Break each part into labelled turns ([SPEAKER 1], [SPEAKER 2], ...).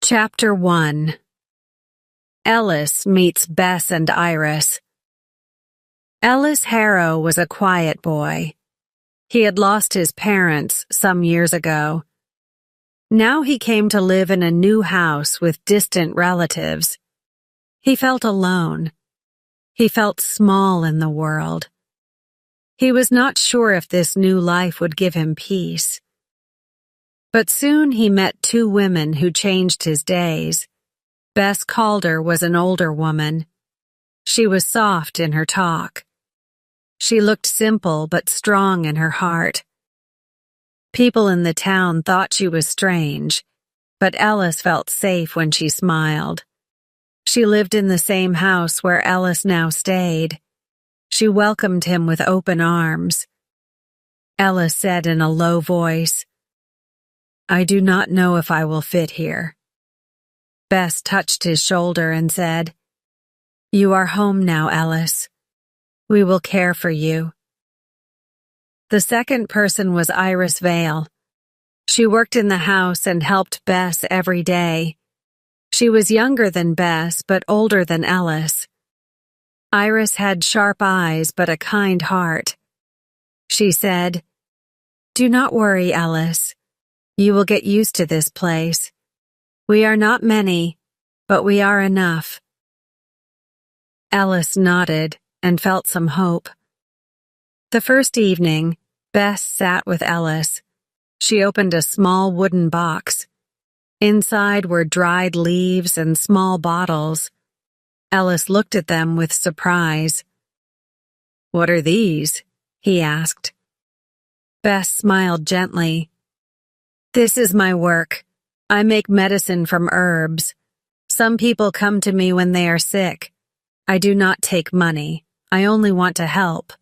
[SPEAKER 1] Chapter 1. Ellis meets Bess and Iris. Ellis Harrow was a quiet boy. He had lost his parents some years ago. Now he came to live in a new house with distant relatives. He felt alone. He felt small in the world. He was not sure if this new life would give him peace. But soon he met two women who changed his days. Bess Calder was an older woman. She was soft in her talk. She looked simple but strong in her heart. People in the town thought she was strange, but Ellis felt safe when she smiled. She lived in the same house where Ellis now stayed. She welcomed him with open arms. Ellis said in a low voice, "I do not know if I will fit here." Bess touched his shoulder and said, "You are home now, Ellis. We will care for you." The second person was Iris Vale. She worked in the house and helped Bess every day. She was younger than Bess, but older than Ellis. Iris had sharp eyes but a kind heart. She said, "Do not worry, Ellis. You will get used to this place. We are not many, but we are enough." Ellis nodded and felt some hope. The first evening, Bess sat with Ellis. She opened a small wooden box. Inside were dried leaves and small bottles. Ellis looked at them with surprise. "What are these?" he asked. Bess smiled gently. "This is my work. I make medicine from herbs. Some people come to me when they are sick. I do not take money. I only want to help."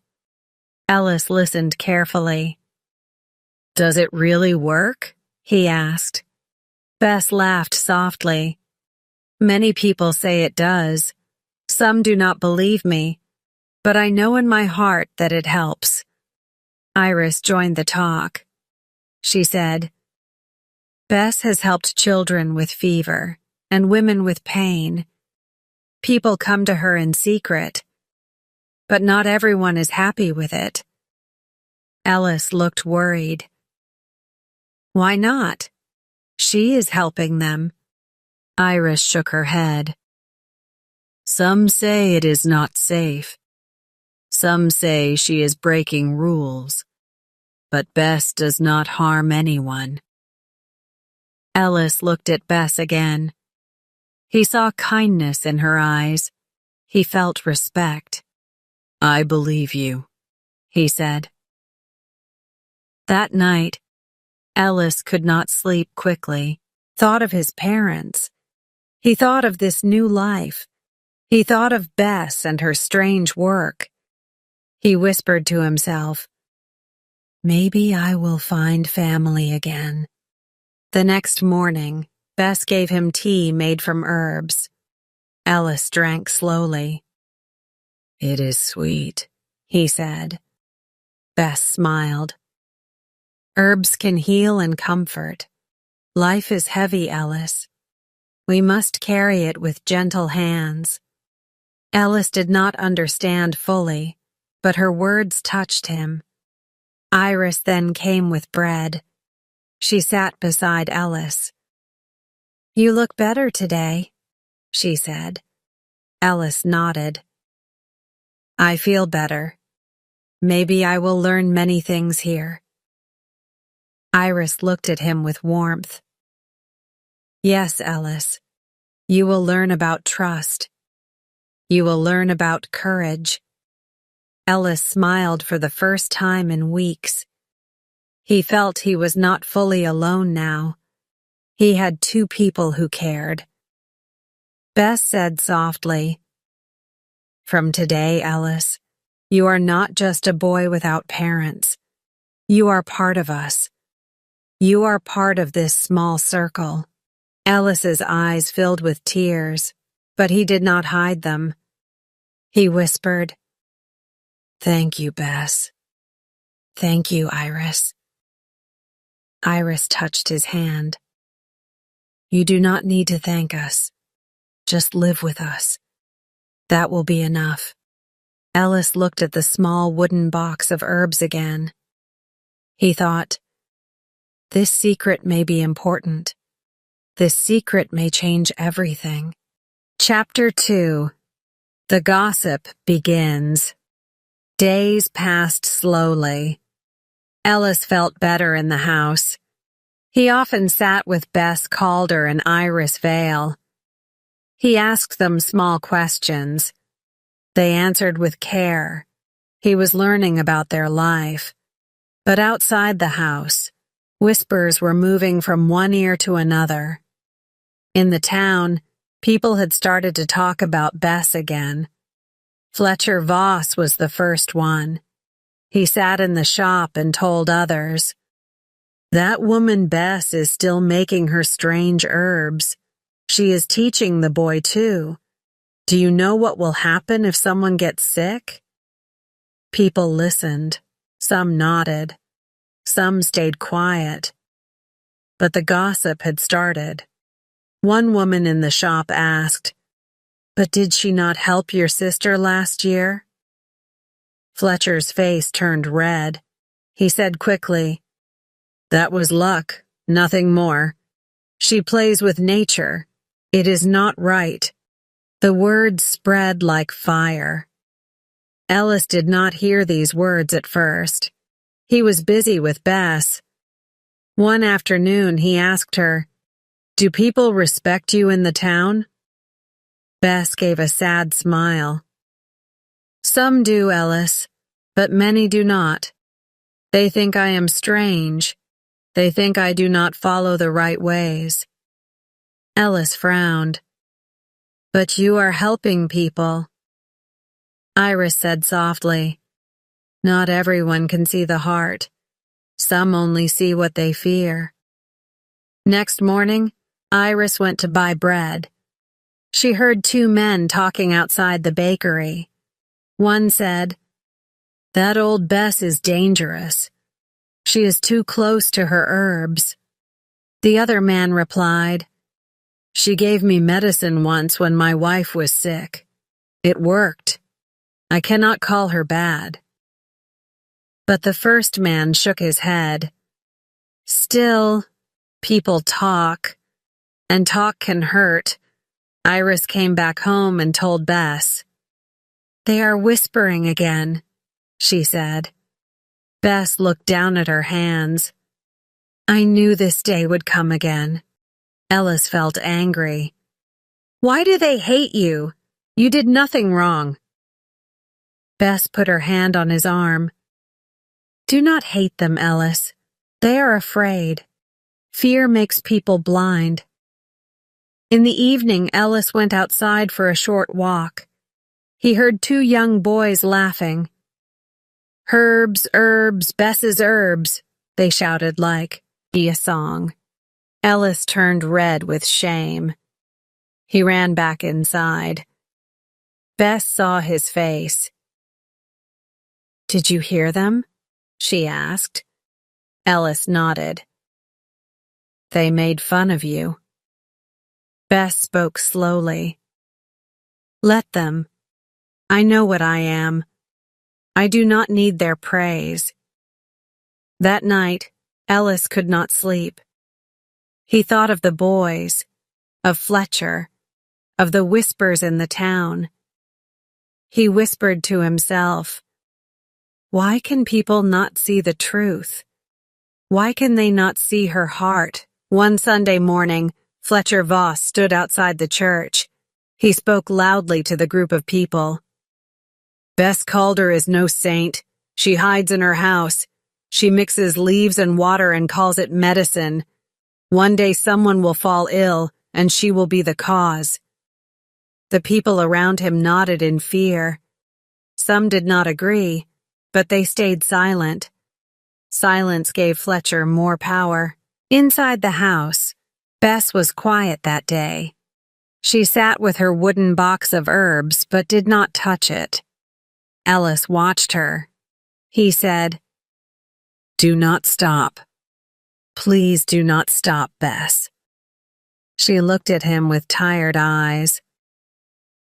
[SPEAKER 1] Ellis listened carefully. "Does it really work?" he asked. Bess laughed softly. "Many people say it does. Some do not believe me, but I know in my heart that it helps." Iris joined the talk. She said, "Bess has helped children with fever and women with pain. People come to her in secret, but not everyone is happy with it." Ellis looked worried. "Why not? She is helping them." Iris shook her head. "Some say it is not safe. Some say she is breaking rules, but Bess does not harm anyone." Ellis looked at Bess again. He saw kindness in her eyes. He felt respect. "I believe you," he said. That night, Ellis could not sleep quickly. Thought of his parents. He thought of this new life. He thought of Bess and her strange work. He whispered to himself, "Maybe I will find family again." The next morning, Bess gave him tea made from herbs. Ellis drank slowly. "It is sweet," he said. Bess smiled. "Herbs can heal and comfort. Life is heavy, Ellis. We must carry it with gentle hands." Ellis did not understand fully, but her words touched him. Iris then came with bread. She sat beside Ellis. "You look better today," she said. Ellis nodded. "I feel better. Maybe I will learn many things here." Iris looked at him with warmth. "Yes, Ellis. You will learn about trust. You will learn about courage." Ellis smiled for the first time in weeks. He felt he was not fully alone now. He had two people who cared. Bess said softly, "From today, Ellis, you are not just a boy without parents. You are part of us. You are part of this small circle." Ellis's eyes filled with tears, but he did not hide them. He whispered, "Thank you, Bess. Thank you, Iris." Iris touched his hand. You do not need to thank us. Just live with us. That will be enough. Ellis looked at the small wooden box of herbs again. He thought, this secret may be important. This secret may change everything. Chapter 2. The gossip begins. Days passed slowly. Ellis felt better in the house. He often sat with Bess Calder and Iris Vale. He asked them small questions. They answered with care. He was learning about their life. But outside the house, whispers were moving from one ear to another. In the town, people had started to talk about Bess again. Fletcher Voss was the first one. He sat in the shop and told others, "That woman Bess is still making her strange herbs. She is teaching the boy too. Do you know what will happen if someone gets sick?" People listened. Some nodded. Some stayed quiet. But the gossip had started. One woman in the shop asked, "But did she not help your sister last year?" Fletcher's face turned red. He said quickly, "That was luck, nothing more. She plays with nature. It is not right." The words spread like fire. Ellis did not hear these words at first. He was busy with Bess. One afternoon he asked her, "Do people respect you in the town?" Bess gave a sad smile. "Some do, Ellis, but many do not. They think I am strange. They think I do not follow the right ways." Ellis frowned. "But you are helping people." Iris said softly, "Not everyone can see the heart. Some only see what they fear." Next morning, Iris went to buy bread. She heard two men talking outside the bakery. One said, "That old Bess is dangerous. She is too close to her herbs." The other man replied, "She gave me medicine once when my wife was sick. It worked. I cannot call her bad." But the first man shook his head. "Still, people talk, and talk can hurt." Iris came back home and told Bess. "They are whispering again," she said. Bess looked down at her hands. "I knew this day would come again." Ellis felt angry. "Why do they hate you? You did nothing wrong." Bess put her hand on his arm. "Do not hate them, Ellis. They are afraid. Fear makes people blind." In the evening, Ellis went outside for a short walk. He heard two young boys laughing. "Herbs, herbs, Bess's herbs," they shouted like a song. Ellis turned red with shame. He ran back inside. Bess saw his face. "Did you hear them?" she asked. Ellis nodded. "They made fun of you." Bess spoke slowly. "Let them. I know what I am. I do not need their praise." That night, Ellis could not sleep. He thought of the boys, of Fletcher, of the whispers in the town. He whispered to himself, "Why can people not see the truth? Why can they not see her heart?" One Sunday morning, Fletcher Voss stood outside the church. He spoke loudly to the group of people. "Bess Calder is no saint. She hides in her house. She mixes leaves and water and calls it medicine. One day someone will fall ill, and she will be the cause." The people around him nodded in fear. Some did not agree, but they stayed silent. Silence gave Fletcher more power. Inside the house, Bess was quiet that day. She sat with her wooden box of herbs but did not touch it. Ellis watched her. He said, "Do not stop. Please do not stop, Bess." She looked at him with tired eyes.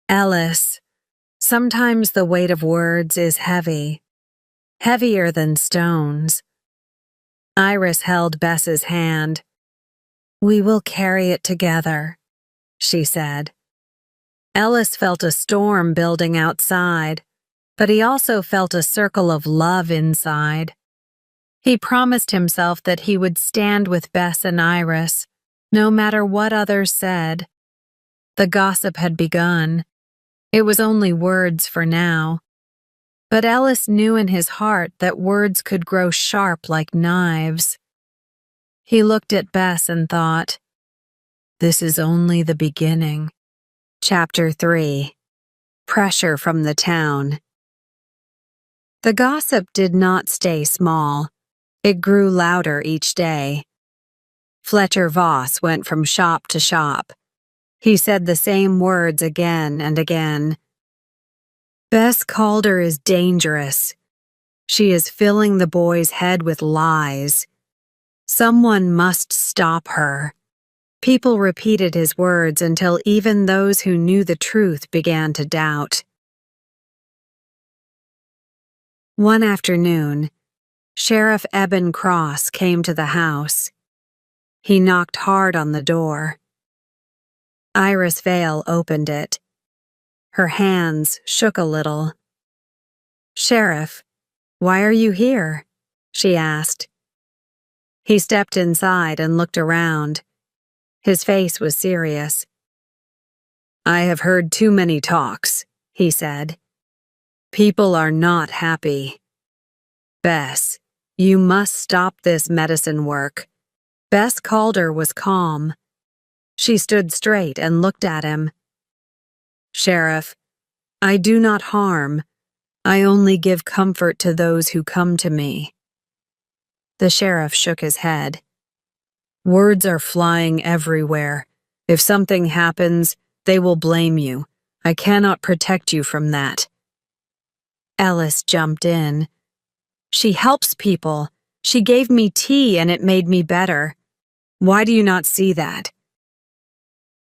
[SPEAKER 1] Ellis, sometimes the weight of words is heavy, heavier than stones. Iris held Bess's hand. We will carry it together, she said. Ellis felt a storm building outside, but he also felt a circle of love inside. He promised himself that he would stand with Bess and Iris, no matter what others said. The gossip had begun. It was only words for now. But Ellis knew in his heart that words could grow sharp like knives. He looked at Bess and thought, this is only the beginning. Chapter 3. Pressure from the town. The gossip did not stay small. It grew louder each day. Fletcher Voss went from shop to shop. He said the same words again and again. Bess Calder is dangerous. She is filling the boy's head with lies. Someone must stop her. People repeated his words until even those who knew the truth began to doubt. One afternoon, Sheriff Eben Cross came to the house. He knocked hard on the door. Iris Vale opened it. Her hands shook a little. Sheriff, why are you here? She asked. He stepped inside and looked around. His face was serious. I have heard too many talks, he said. People are not happy. Bess, you must stop this medicine work. Bess Calder was calm. She stood straight and looked at him. Sheriff, I do not harm. I only give comfort to those who come to me. The sheriff shook his head. Words are flying everywhere. If something happens, they will blame you. I cannot protect you from that. Ellis jumped in. She helps people. She gave me tea and it made me better. Why do you not see that?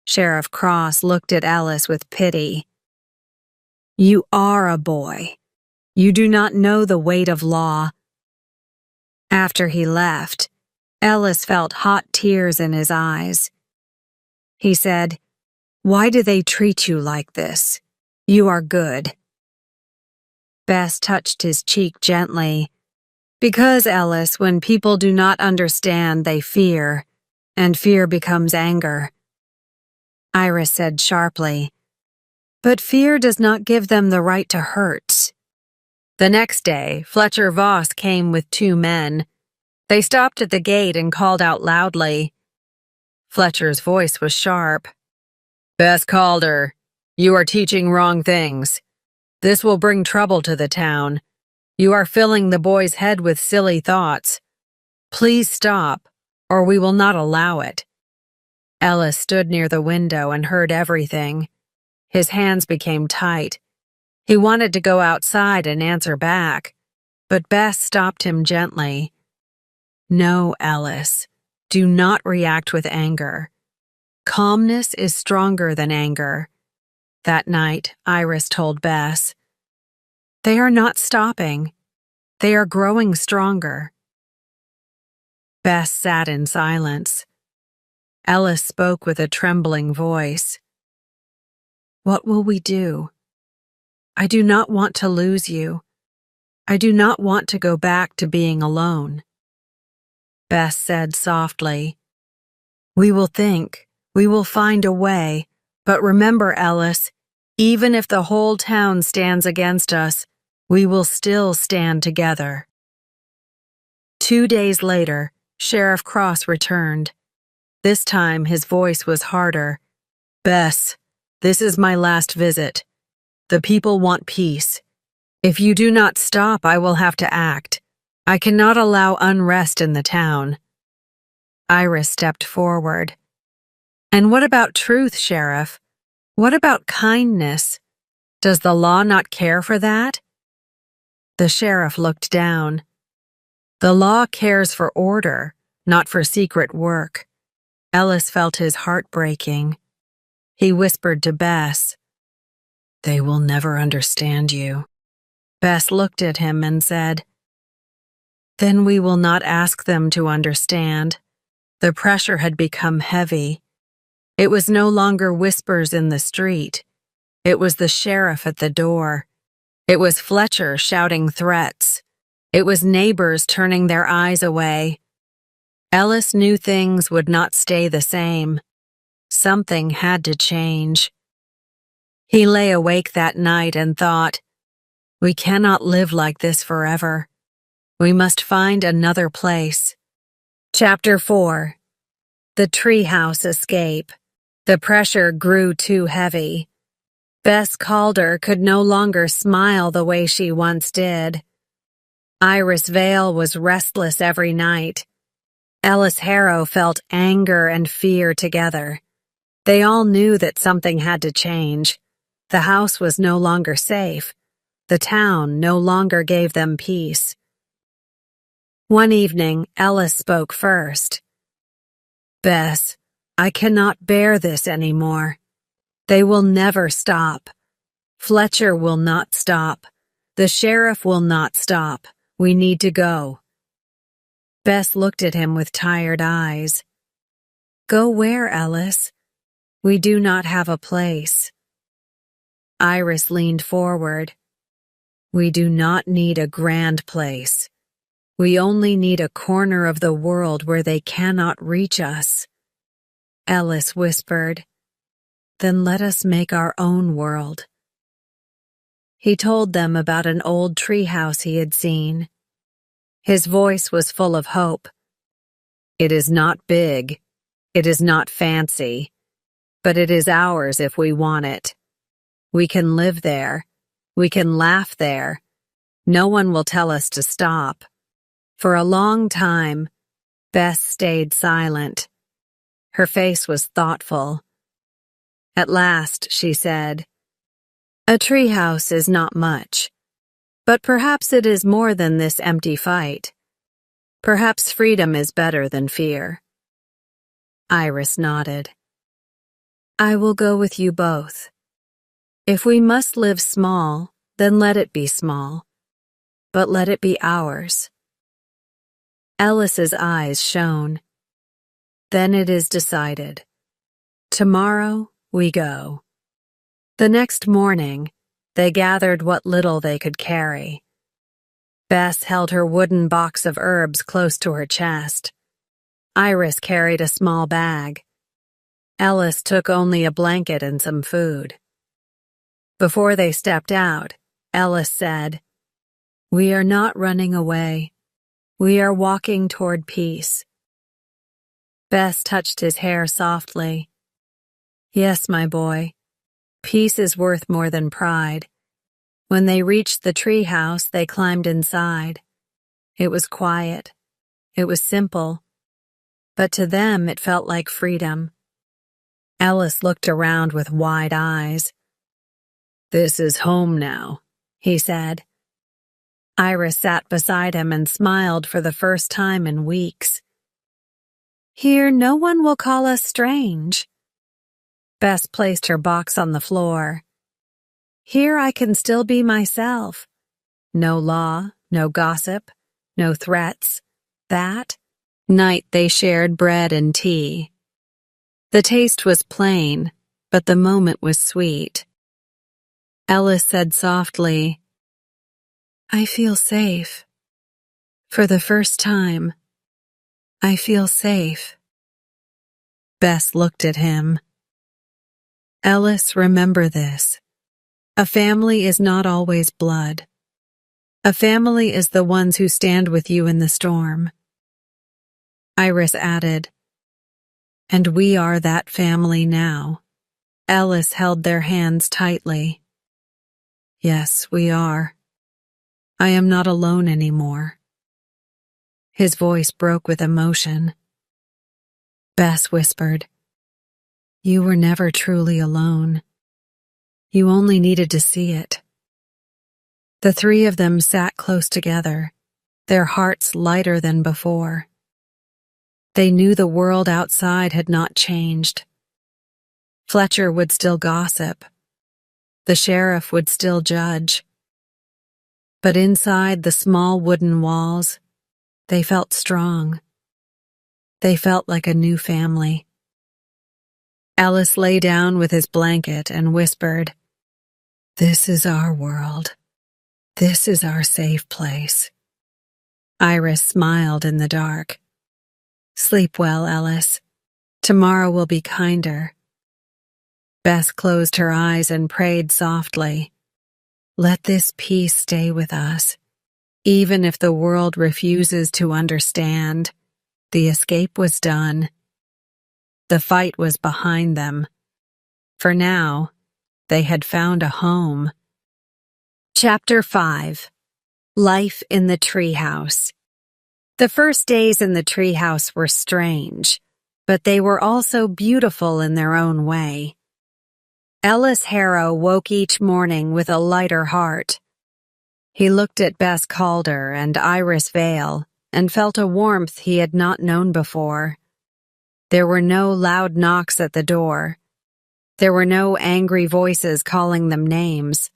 [SPEAKER 1] Sheriff Cross looked at Ellis with pity. You are a boy. You do not know the weight of law. After he left, Ellis felt hot tears in his eyes. He said, Why do they treat you like this? You are good. Bess touched his cheek gently. Because, Ellis, when people do not understand, they fear, and fear becomes anger. Iris said sharply, But fear does not give them the right to hurt. The next day, Fletcher Voss came with 2 men. They stopped at the gate and called out loudly. Fletcher's voice was sharp. Bess Calder, you are teaching wrong things. This will bring trouble to the town. You are filling the boy's head with silly thoughts. Please stop, or we will not allow it. Ellis stood near the window and heard everything. His hands became tight. He wanted to go outside and answer back, but Bess stopped him gently. No, Ellis, do not react with anger. Calmness is stronger than anger. That night, Iris told Bess, They are not stopping. They are growing stronger. Bess sat in silence. Ellis spoke with a trembling voice. What will we do? I do not want to lose you. I do not want to go back to being alone. Bess said softly, We will think. We will find a way. But remember, Ellis, even if the whole town stands against us, we will still stand together. 2 days later, Sheriff Cross returned. This time his voice was harder. Bess, this is my last visit. The people want peace. If you do not stop, I will have to act. I cannot allow unrest in the town. Iris stepped forward. And what about truth, Sheriff? What about kindness? Does the law not care for that? The sheriff looked down. The law cares for order, not for secret work. Ellis felt his heart breaking. He whispered to Bess, "They will never understand you." Bess looked at him and said, "Then we will not ask them to understand." The pressure had become heavy. It was no longer whispers in the street. It was the sheriff at the door. It was Fletcher shouting threats. It was neighbors turning their eyes away. Ellis knew things would not stay the same. Something had to change. He lay awake that night and thought, "We cannot live like this forever. We must find another place." Chapter 4. The Treehouse Escape. The pressure grew too heavy. Bess Calder could no longer smile the way she once did. Iris Vale was restless every night. Ellis Harrow felt anger and fear together. They all knew that something had to change. The house was no longer safe. The town no longer gave them peace. One evening, Ellis spoke first. "Bess, I cannot bear this anymore. They will never stop. Fletcher will not stop. The sheriff will not stop. We need to go." Bess looked at him with tired eyes. "Go where, Ellis? We do not have a place." Iris leaned forward. "We do not need a grand place. We only need a corner of the world where they cannot reach us." Ellis whispered, "Then let us make our own world." He told them about an old treehouse he had seen. His voice was full of hope. "It is not big. It is not fancy. But it is ours if we want it. We can live there. We can laugh there. No one will tell us to stop." For a long time, Bess stayed silent. Her face was thoughtful. At last, she said, "A treehouse is not much, but perhaps it is more than this empty fight. Perhaps freedom is better than fear." Iris nodded. "I will go with you both. If we must live small, then let it be small, but let it be ours." Ellis's eyes shone. "Then it is decided. Tomorrow we go." The next morning, they gathered what little they could carry. Bess held her wooden box of herbs close to her chest. Iris carried a small bag. Ellis took only a blanket and some food. Before they stepped out, Ellis said, "We are not running away. We are walking toward peace." Bess touched his hair softly. "Yes, my boy. Peace is worth more than pride." When they reached the treehouse, they climbed inside. It was quiet. It was simple. But to them, it felt like freedom. Ellis looked around with wide eyes. "This is home now," he said. Iris sat beside him and smiled for the first time in weeks. "Here no one will call us strange." Bess placed her box on the floor. "Here I can still be myself. No law, no gossip, no threats. That night they shared bread and tea. The taste was plain, but the moment was sweet. Ellis said softly, "I feel safe. For the first time, I feel safe." Bess looked at him. "Ellis, remember this. A family is not always blood. A family is the ones who stand with you in the storm." Iris added, "And we are that family now." Ellis held their hands tightly. "Yes, we are. I am not alone anymore." His voice broke with emotion. Bess whispered, "You were never truly alone. You only needed to see it." The three of them sat close together, their hearts lighter than before. They knew the world outside had not changed. Fletcher would still gossip. The sheriff would still judge. But inside the small wooden walls, they felt strong. They felt like a new family. Ellis lay down with his blanket and whispered, "This is our world. This is our safe place." Iris smiled in the dark. "Sleep well, Ellis. Tomorrow will be kinder." Bess closed her eyes and prayed softly. "Let this peace stay with us. Even if the world refuses to understand, the escape was done. The fight was behind them. For now, they had found a home." Chapter 5. Life in the Treehouse. The first days in the treehouse were strange, but they were also beautiful in their own way. Ellis Harrow woke each morning with a lighter heart. He looked at Bess Calder and Iris Vale and felt a warmth he had not known before. There were no loud knocks at the door. There were no angry voices calling them names.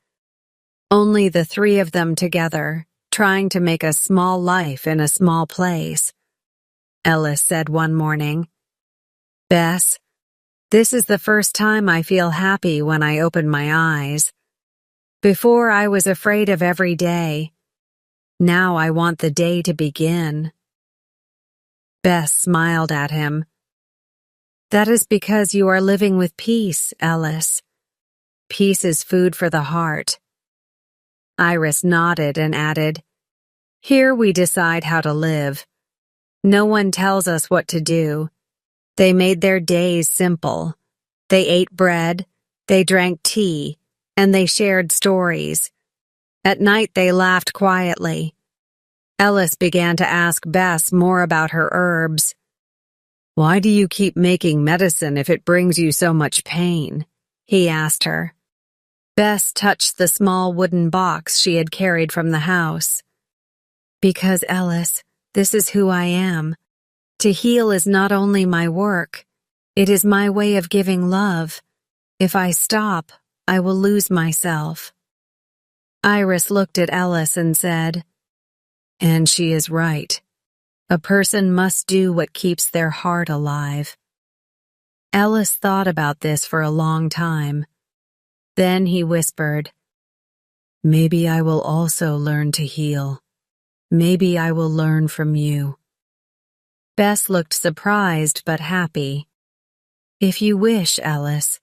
[SPEAKER 1] Only the three of them together, trying to make a small life in a small place. Ellis said one morning, "Bess, this is the first time I feel happy when I open my eyes. Before I was afraid of every day. Now I want the day to begin." Bess smiled at him. "That is because you are living with peace, Ellis. Peace is food for the heart." Iris nodded and added, "Here we decide how to live. No one tells us what to do. They made their days simple. They ate bread, they drank tea, and they shared stories. At night they laughed quietly. Ellis began to ask Bess more about her herbs. "Why do you keep making medicine if it brings you so much pain?" he asked her. Bess touched the small wooden box she had carried from the house. "Because, Ellis, this is who I am. To heal is not only my work, it is my way of giving love. If I stop, I will lose myself." Iris looked at Ellis and said, "And she is right. A person must do what keeps their heart alive." Ellis thought about this for a long time. Then he whispered, "Maybe I will also learn to heal. Maybe I will learn from you." Bess looked surprised but happy. "If you wish, Ellis.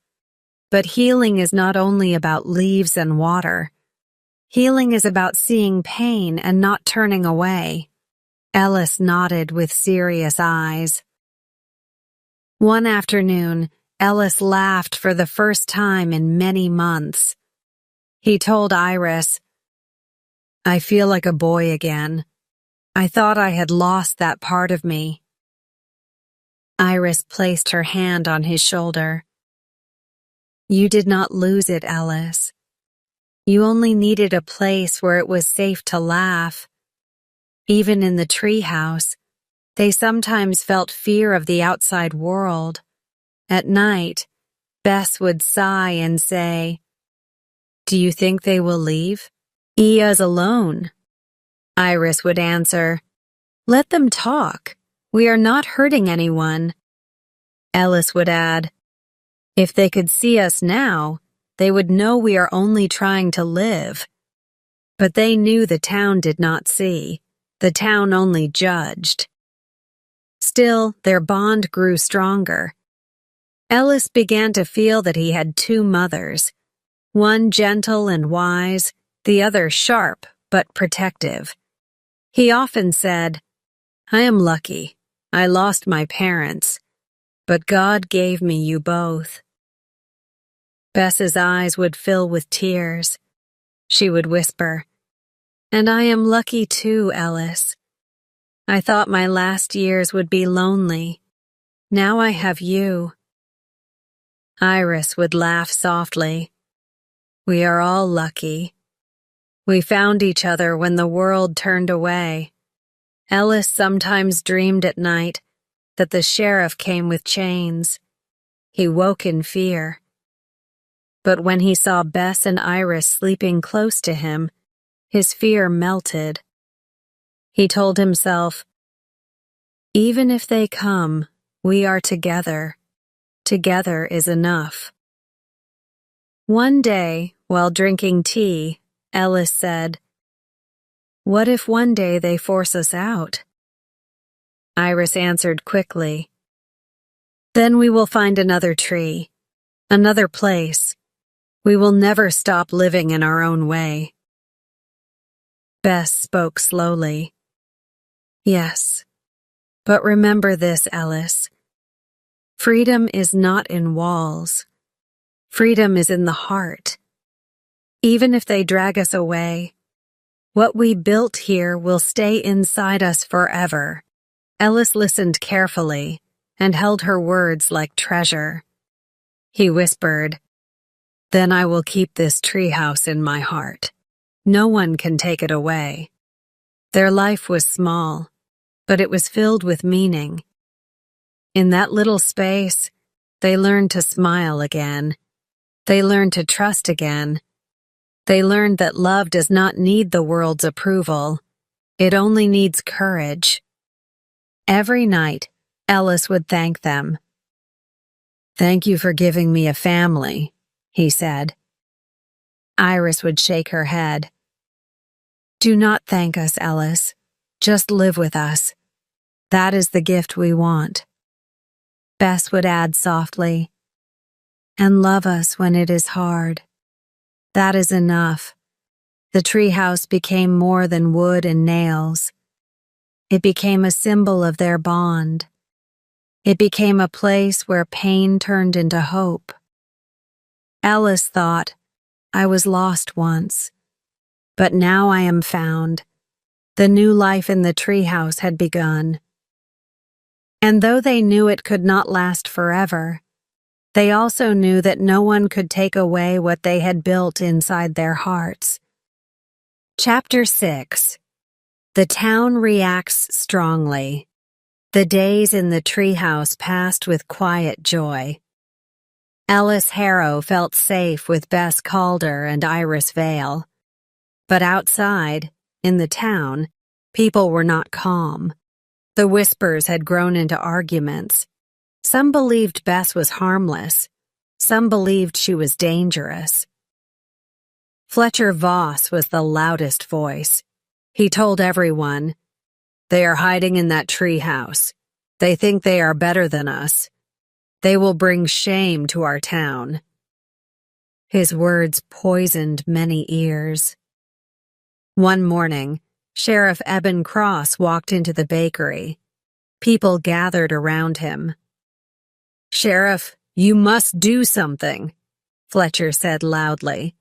[SPEAKER 1] But healing is not only about leaves and water. Healing is about seeing pain and not turning away." Ellis nodded with serious eyes. One afternoon, Ellis laughed for the first time in many months. He told Iris, "I feel like a boy again. I thought I had lost that part of me." Iris placed her hand on his shoulder. "You did not lose it, Ellis. You only needed a place where it was safe to laugh. Even in the treehouse, they sometimes felt fear of the outside world. At night, Bess would sigh and say, 'Do you think they will leave? Ia's alone.' Iris would answer, 'Let them talk. We are not hurting anyone.' Ellis would add, 'If they could see us now, they would know we are only trying to live.' But they knew the town did not see. The town only judged. Still, their bond grew stronger. Ellis began to feel that he had two mothers, one gentle and wise, the other sharp but protective. He often said, "I am lucky. I lost my parents, but God gave me you both." Bess's eyes would fill with tears. She would whisper, "And I am lucky too, Ellis. I thought my last years would be lonely. Now I have you." Iris would laugh softly. "We are all lucky. We found each other when the world turned away." Ellis sometimes dreamed at night, that the sheriff came with chains. He woke in fear. But when he saw Bess and Iris sleeping close to him, his fear melted. He told himself, "Even if they come, we are together. Together is enough." One day, while drinking tea, Ellis said, "What if one day they force us out?" Iris answered quickly, "Then we will find another tree, another place. We will never stop living in our own way." Bess spoke slowly. "Yes, but remember this, Ellis. Freedom is not in walls. Freedom is in the heart. Even if they drag us away, what we built here will stay inside us forever." Ellis listened carefully and held her words like treasure. He whispered, "Then I will keep this treehouse in my heart. No one can take it away." Their life was small, but it was filled with meaning. In that little space, they learned to smile again. They learned to trust again. They learned that love does not need the world's approval. It only needs courage. Every night, Ellis would thank them. "Thank you for giving me a family," he said. Iris would shake her head. "Do not thank us, Ellis. Just live with us. That is the gift we want." Bess would add softly, "And love us when it is hard. That is enough." The treehouse became more than wood and nails. It became a symbol of their bond. It became a place where pain turned into hope. Ellis thought, "I was lost once, but now I am found." The new life in the treehouse had begun. And though they knew it could not last forever, they also knew that no one could take away what they had built inside their hearts. Chapter 6. The town reacts strongly. The days in the treehouse passed with quiet joy. Ellis Harrow felt safe with Bess Calder and Iris Vale. But outside, in the town, people were not calm. The whispers had grown into arguments. Some believed Bess was harmless. Some believed she was dangerous. Fletcher Voss was the loudest voice. He told everyone, "They are hiding in that treehouse. They think they are better than us. They will bring shame to our town." His words poisoned many ears. One morning, Sheriff Eben Cross walked into the bakery. People gathered around him. "Sheriff, you must do something," Fletcher said loudly.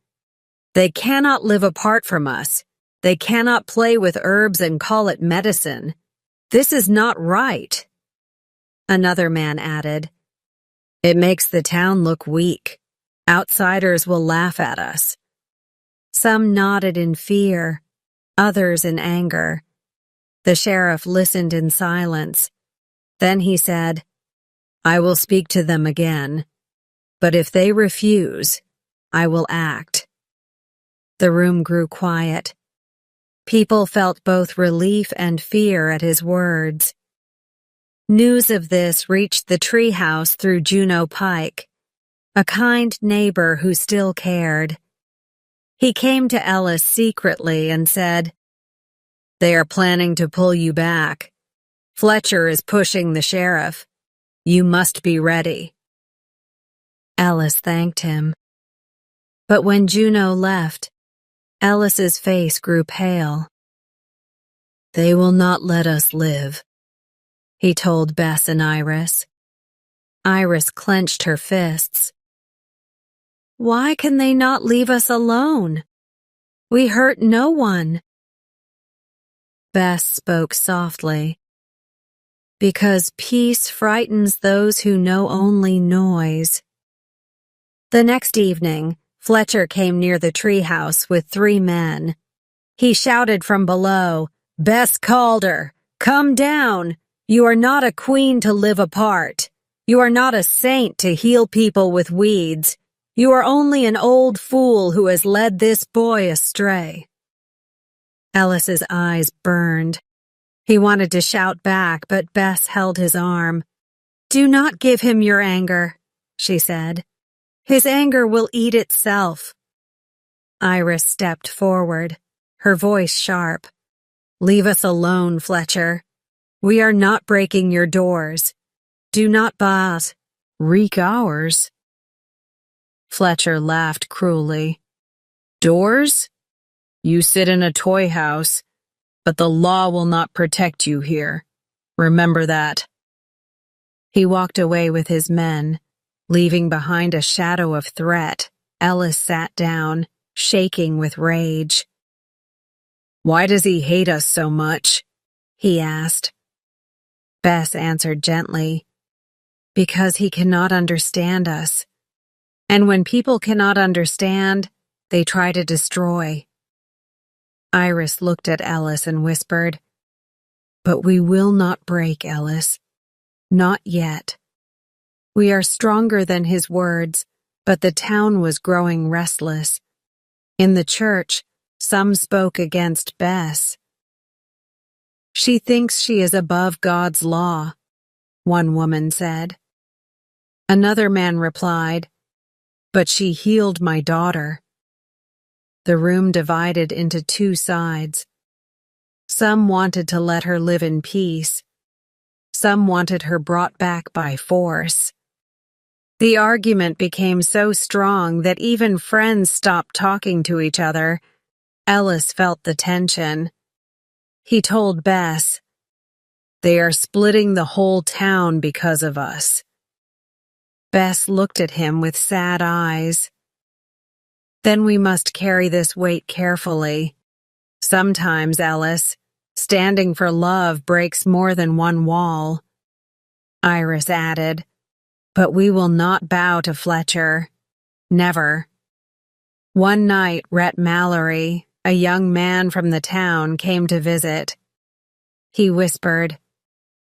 [SPEAKER 1] "They cannot live apart from us. They cannot play with herbs and call it medicine. This is not right." Another man added, "It makes the town look weak. Outsiders will laugh at us." Some nodded in fear, others in anger. The sheriff listened in silence. Then he said, "I will speak to them again, but if they refuse, I will act." The room grew quiet. People felt both relief and fear at his words. News of this reached the treehouse through Juno Pike, a kind neighbor who still cared. He came to Ellis secretly and said, "They are planning to pull you back. Fletcher is pushing the sheriff. You must be ready." Ellis thanked him. But when Juno left, Ellis's face grew pale. "They will not let us live," he told Bess and Iris. Iris clenched her fists. "Why can they not leave us alone? We hurt no one." Bess spoke softly. "Because peace frightens those who know only noise." The next evening, Fletcher came near the treehouse with 3 men. He shouted from below, "Bess Calder, come down! You are not a queen to live apart. You are not a saint to heal people with weeds. You are only an old fool who has led this boy astray. Ellis's eyes burned. He wanted to shout back, but Bess held his arm. "Do not give him your anger," she said. "His anger will eat itself." Iris stepped forward, her voice sharp. "Leave us alone, Fletcher. We are not breaking your doors. Do not wreak ours." Fletcher laughed cruelly. "Doors? You sit in a toy house, but the law will not protect you here. Remember that." He walked away with his men, leaving behind a shadow of threat. Ellis sat down, shaking with rage. "Why does he hate us so much?" he asked. Bess answered gently, "Because he cannot understand us. And when people cannot understand, they try to destroy." Iris looked at Ellis and whispered, "But we will not break, Ellis. Not yet. We are stronger than his words, but the town was growing restless. In the church, some spoke against Bess. She thinks she is above God's law," one woman said. Another man replied, "But she healed my daughter." The room divided into two sides. Some wanted to let her live in peace. Some wanted her brought back by force. The argument became so strong that even friends stopped talking to each other. Ellis felt the tension. He told Bess, "They are splitting the whole town because of us." Bess looked at him with sad eyes. "Then we must carry this weight carefully. Sometimes, Ellis, standing for love breaks more than one wall." Iris added, "But we will not bow to Fletcher. Never." One night, Rhett Mallory, a young man from the town, came to visit. He whispered,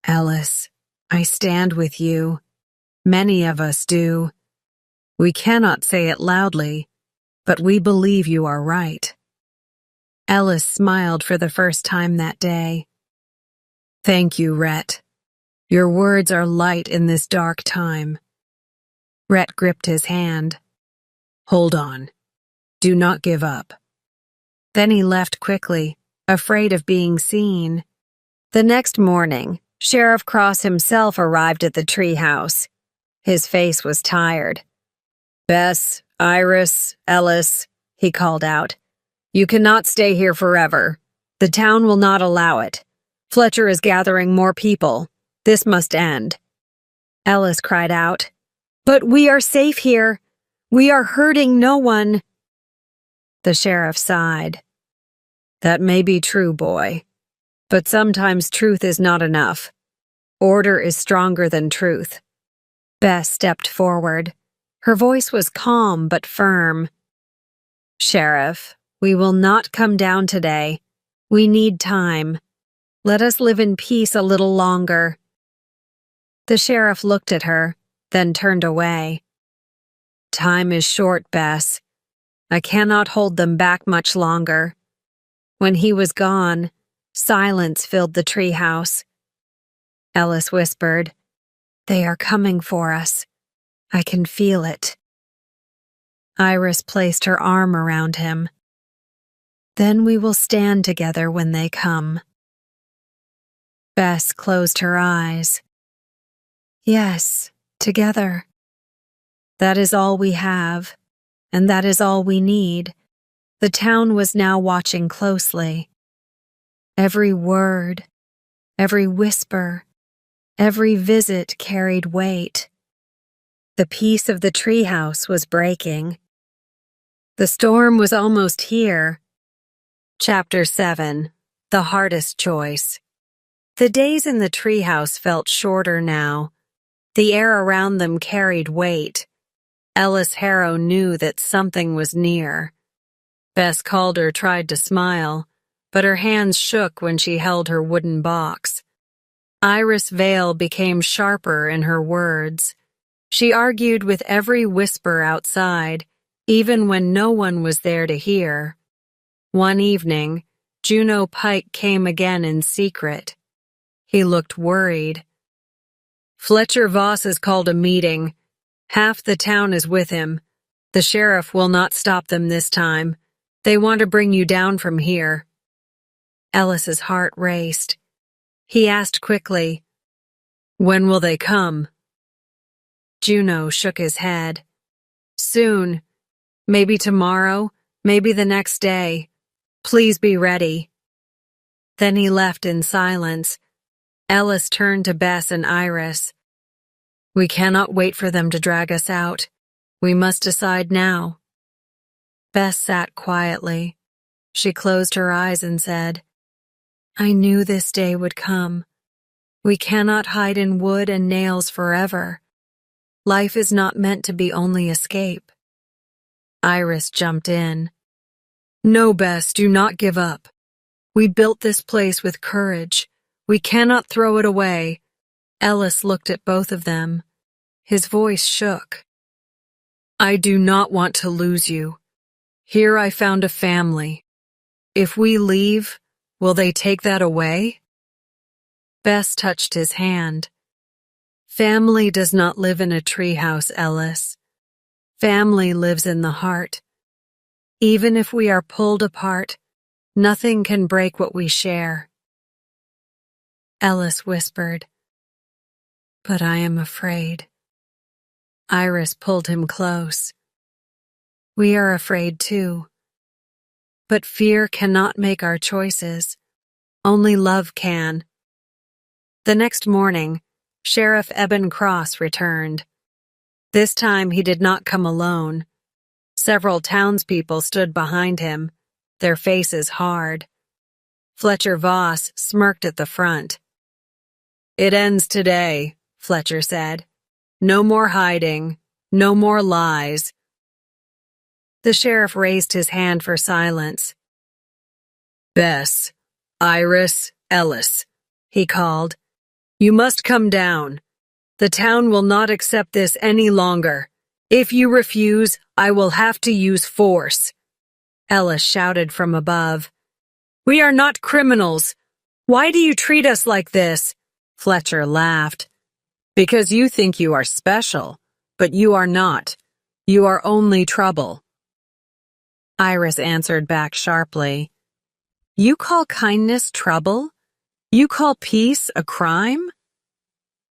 [SPEAKER 1] "Ellis, I stand with you. Many of us do. We cannot say it loudly, but we believe you are right." Ellis smiled for the first time that day. "Thank you, Rhett. Your words are light in this dark time." Rhett gripped his hand. "Hold on. Do not give up." Then he left quickly, afraid of being seen. The next morning, Sheriff Cross himself arrived at the treehouse. His face was tired. "Bess, Iris, Ellis," he called out. "You cannot stay here forever. The town will not allow it. Fletcher is gathering more people. This must end." Ellis cried out, "But we are safe here. We are hurting no one." The sheriff sighed. "That may be true, boy. But sometimes truth is not enough. Order is stronger than truth." Bess stepped forward. Her voice was calm but firm. "Sheriff, we will not come down today. We need time. Let us live in peace a little longer." The sheriff looked at her, then turned away. "Time is short, Bess. I cannot hold them back much longer." When he was gone, silence filled the treehouse. Ellis whispered, "They are coming for us. I can feel it." Iris placed her arm around him. "Then we will stand together when they come." Bess closed her eyes. "Yes, together. That is all we have, and that is all we need." The town was now watching closely. Every word, every whisper, every visit carried weight. The peace of the treehouse was breaking. The storm was almost here. Chapter 7. The Hardest Choice. The days in the treehouse felt shorter now. The air around them carried weight. Ellis Harrow knew that something was near. Bess Calder tried to smile, but her hands shook when she held her wooden box. Iris Vale became sharper in her words. She argued with every whisper outside, even when no one was there to hear. One evening, Juno Pike came again in secret. He looked worried. Fletcher Voss has called a meeting. Half the town is with him. The sheriff will not stop them this time. They want to bring you down from here. Ellis's heart raced. He asked quickly, "When will they come?" Juno shook his head. "Soon. Maybe tomorrow, maybe the next day. Please be ready." Then he left in silence. Ellis turned to Bess and Iris. "We cannot wait for them to drag us out. We must decide now." Bess sat quietly. She closed her eyes and said, "I knew this day would come. We cannot hide in wood and nails forever. Life is not meant to be only escape." Iris jumped in. "No, Bess, do not give up. We built this place with courage. We cannot throw it away." Ellis looked at both of them. His voice shook. "I do not want to lose you. Here I found a family. If we leave, will they take that away?" Bess touched his hand. "Family does not live in a treehouse, Ellis. Family lives in the heart. Even if we are pulled apart, nothing can break what we share." Ellis whispered, "But I am afraid." Iris pulled him close. "We are afraid too. But fear cannot make our choices. Only love can." The next morning, Sheriff Eben Cross returned. This time he did not come alone. Several townspeople stood behind him, their faces hard. Fletcher Voss smirked at the front. "It ends today," Fletcher said. "No more hiding, no more lies." The sheriff raised his hand for silence. "Bess, Iris, Ellis," he called. "You must come down. The town will not accept this any longer. If you refuse, I will have to use force." Ellis shouted from above. "We are not criminals. Why do you treat us like this?" Fletcher laughed. "Because you think you are special, but you are not. You are only trouble." Iris answered back sharply. "You call kindness trouble? You call peace a crime?"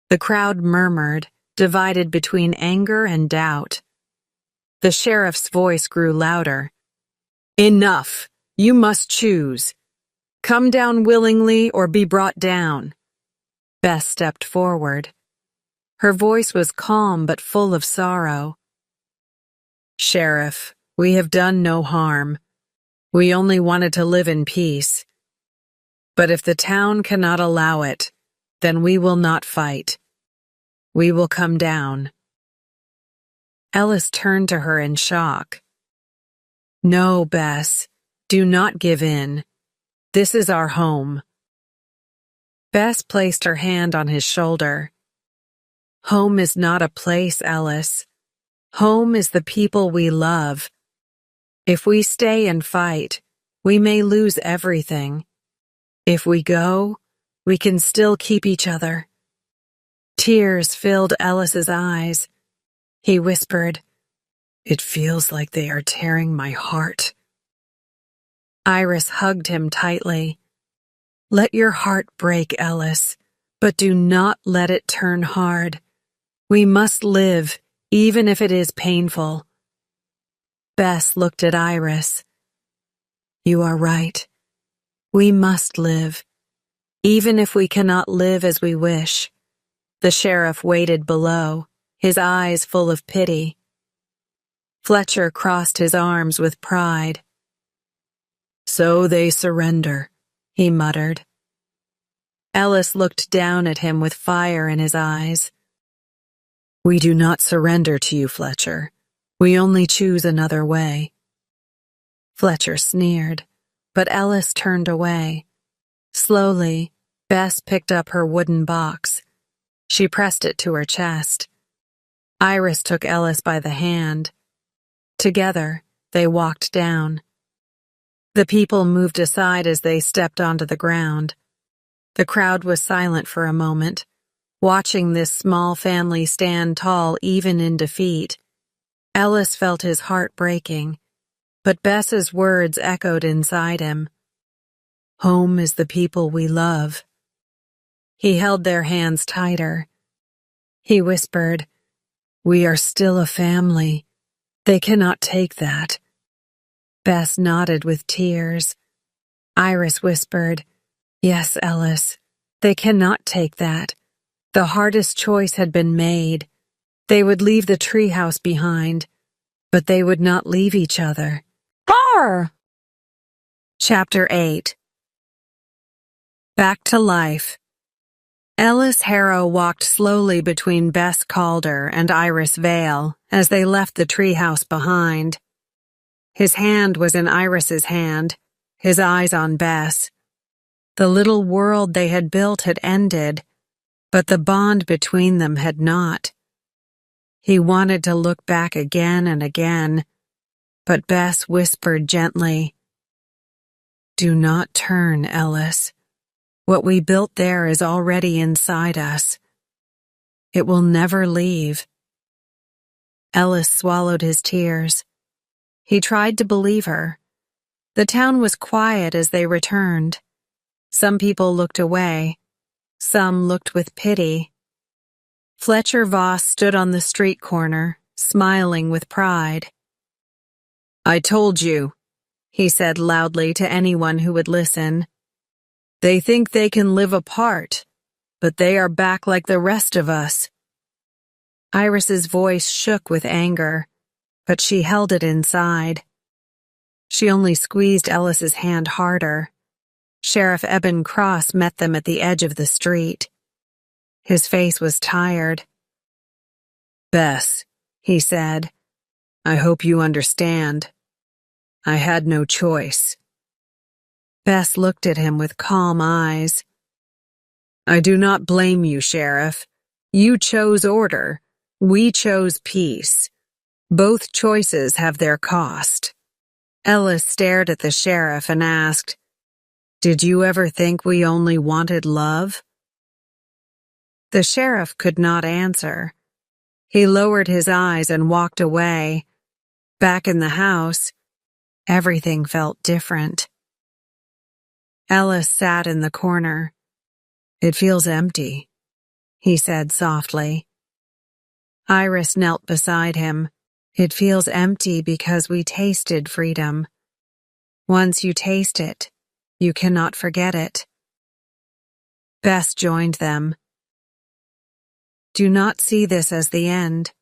[SPEAKER 1] The crowd murmured, divided between anger and doubt. The sheriff's voice grew louder. "Enough! You must choose. Come down willingly or be brought down." Bess stepped forward. Her voice was calm but full of sorrow. "Sheriff, we have done no harm. We only wanted to live in peace. But if the town cannot allow it, then we will not fight. We will come down." Ellis turned to her in shock. "No, Bess, do not give in. This is our home." Bess placed her hand on his shoulder. "Home is not a place, Ellis. Home is the people we love. If we stay and fight, we may lose everything. If we go, we can still keep each other." Tears filled Ellis's eyes. He whispered, "It feels like they are tearing my heart." Iris hugged him tightly. "Let your heart break, Ellis, but do not let it turn hard. We must live, even if it is painful." Bess looked at Iris. "You are right. We must live, even if we cannot live as we wish." The sheriff waited below, his eyes full of pity. Fletcher crossed his arms with pride. "So they surrender," he muttered. Ellis looked down at him with fire in his eyes. "We do not surrender to you, Fletcher. We only choose another way." Fletcher sneered, but Ellis turned away. Slowly, Bess picked up her wooden box. She pressed it to her chest. Iris took Ellis by the hand. Together, they walked down. The people moved aside as they stepped onto the ground. The crowd was silent for a moment, watching this small family stand tall even in defeat. Ellis felt his heart breaking, but Bess's words echoed inside him. Home is the people we love. He held their hands tighter. He whispered, "We are still a family. They cannot take that." Bess nodded with tears. Iris whispered, "Yes, Ellis, they cannot take that. The hardest choice had been made. They would leave the treehouse behind, but they would not leave each other." Arr! Chapter 8. Back to life. Ellis Harrow walked slowly between Bess Calder and Iris Vale as they left the treehouse behind. His hand was in Iris's hand, his eyes on Bess. The little world they had built had ended, but the bond between them had not. He wanted to look back again and again, but Bess whispered gently, "Do not turn, Ellis. What we built there is already inside us. It will never leave." Ellis swallowed his tears. He tried to believe her. The town was quiet as they returned. Some people looked away. Some looked with pity. Fletcher Voss stood on the street corner, smiling with pride. "I told you," he said loudly to anyone who would listen. "They think they can live apart, but they are back like the rest of us." Iris's voice shook with anger, but she held it inside. She only squeezed Ellis's hand harder. Sheriff Eben Cross met them at the edge of the street. His face was tired. "Bess," he said, "I hope you understand. I had no choice." Bess looked at him with calm eyes. "I do not blame you, Sheriff. You chose order. We chose peace. Both choices have their cost." Ellis stared at the sheriff and asked, "Did you ever think we only wanted love?" The sheriff could not answer. He lowered his eyes and walked away. Back in the house, everything felt different. Ellis sat in the corner. "It feels empty," he said softly. Iris knelt beside him. "It feels empty because we tasted freedom. Once you taste it, you cannot forget it." Bess joined them. "Do not see this as the end.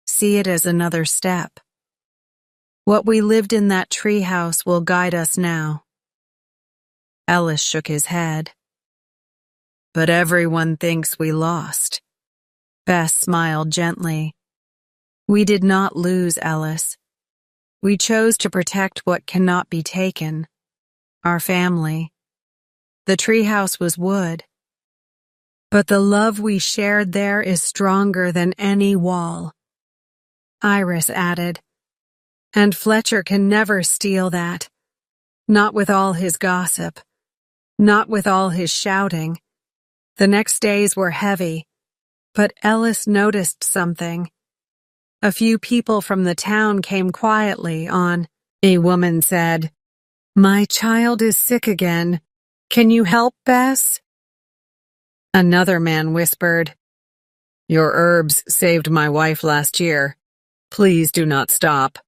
[SPEAKER 1] See it as another step. What we lived in that treehouse will guide us now." Ellis shook his head. "But everyone thinks we lost." Bess smiled gently. "We did not lose, Ellis. We chose to protect what cannot be taken. Our family. The treehouse was wood. But the love we shared there is stronger than any wall." Iris added, "And Fletcher can never steal that. Not with all his gossip. Not with all his shouting." The next days were heavy, but Ellis noticed something. A few people from the town came quietly on. A woman said, "My child is sick again. Can you help, Bess?" Another man whispered, "Your herbs saved my wife last year. Please do not stop."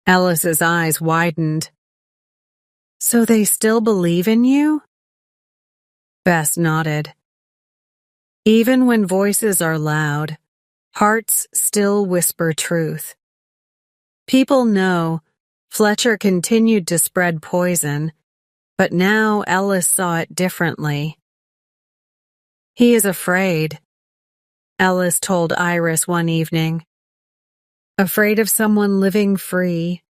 [SPEAKER 1] Ellis's eyes widened. "So they still believe in you?" Bess nodded. "Even when voices are loud, hearts still whisper truth." People know Fletcher continued to spread poison, but now Ellis saw it differently. "He is afraid," Ellis told Iris one evening. "Afraid of someone living free."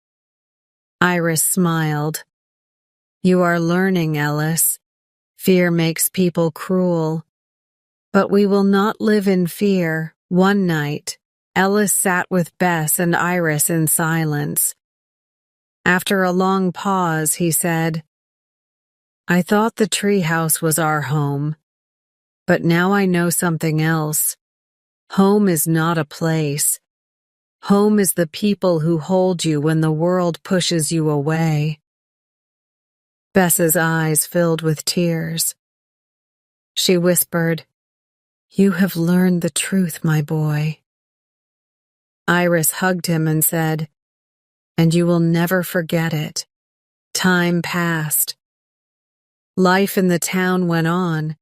[SPEAKER 1] Iris smiled. "You are learning, Ellis. Fear makes people cruel. But we will not live in fear. One night, Ellis sat with Bess and Iris in silence. After a long pause, he said, "I thought the treehouse was our home, but now I know something else. Home is not a place. Home is the people who hold you when the world pushes you away." Bess's eyes filled with tears. She whispered, "You have learned the truth, my boy." Iris hugged him and said, "And you will never forget it." Time passed. Life in the town went on.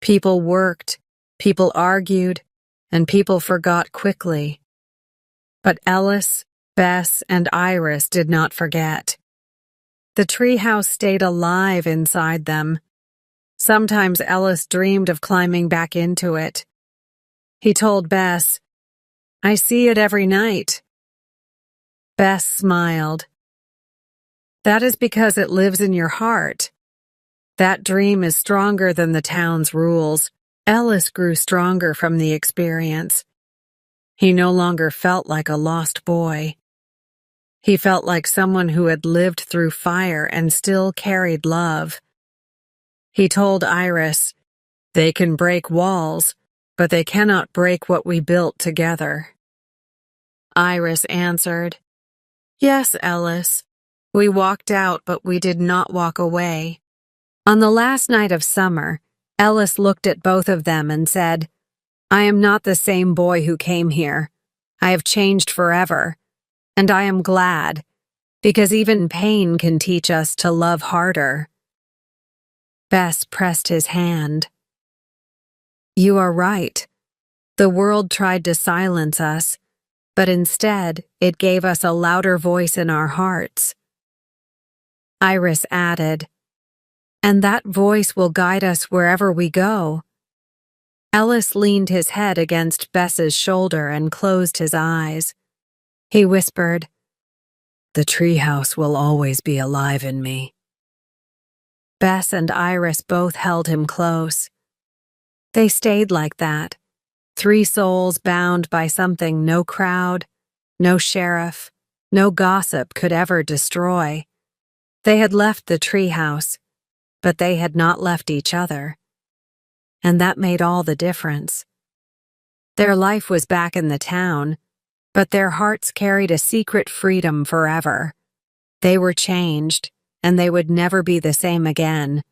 [SPEAKER 1] People worked, people argued, and people forgot quickly. But Ellis, Bess, and Iris did not forget. The treehouse stayed alive inside them. Sometimes Ellis dreamed of climbing back into it. He told Bess, "I see it every night." Bess smiled. "That is because it lives in your heart. That dream is stronger than the town's rules." Ellis grew stronger from the experience. He no longer felt like a lost boy. He felt like someone who had lived through fire and still carried love. He told Iris, "They can break walls, but they cannot break what we built together." Iris answered, "Yes, Ellis. We walked out, but we did not walk away." On the last night of summer, Ellis looked at both of them and said, "I am not the same boy who came here. I have changed forever, and I am glad, because even pain can teach us to love harder." Bess pressed his hand. "You are right. The world tried to silence us, but instead it gave us a louder voice in our hearts." Iris added, "And that voice will guide us wherever we go." Ellis leaned his head against Bess's shoulder and closed his eyes. He whispered, "The treehouse will always be alive in me." Bess and Iris both held him close. They stayed like that, three souls bound by something no crowd, no sheriff, no gossip could ever destroy. They had left the treehouse, but they had not left each other. And that made all the difference. Their life was back in the town, but their hearts carried a secret freedom forever. They were changed, and they would never be the same again.